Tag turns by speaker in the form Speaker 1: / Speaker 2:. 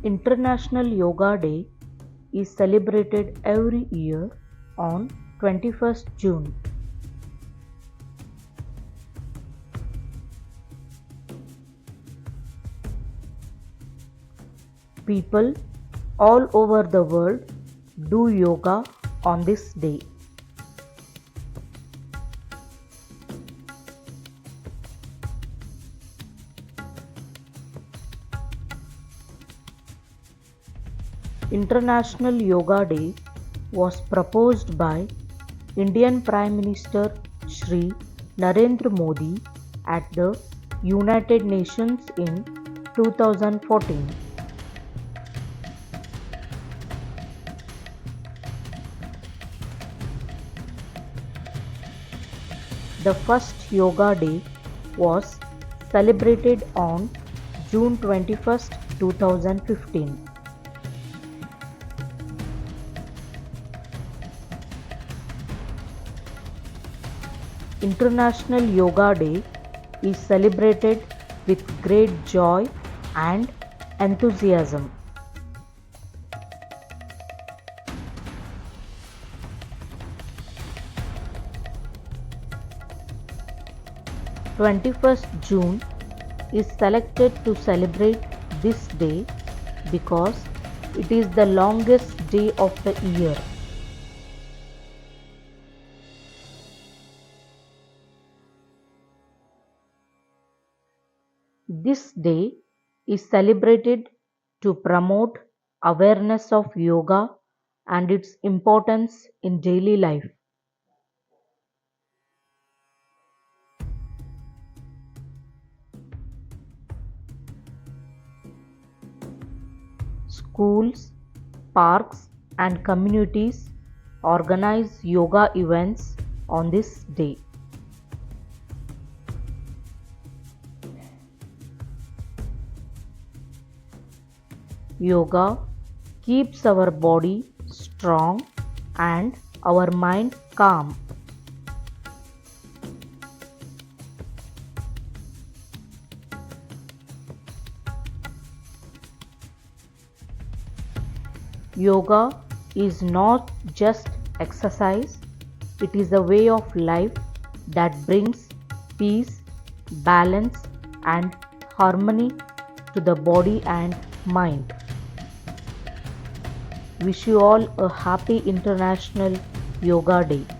Speaker 1: International Yoga Day is celebrated every year on 21st June. People all over the world do yoga on this day. International Yoga Day was proposed by Indian Prime Minister Shri Narendra Modi at the United Nations in 2014. The first Yoga Day was celebrated on June 21st, 2015. International Yoga Day is celebrated with great joy and enthusiasm. June 21st is selected to celebrate this day because it is the longest day of the year. This day is celebrated to promote awareness of yoga and its importance in daily life. Schools, parks, and communities organize yoga events on this day. Yoga keeps our body strong and our mind calm. Yoga is not just exercise, it is a way of life that brings peace, balance, and harmony to the body and mind. Wish you all a happy International Yoga Day.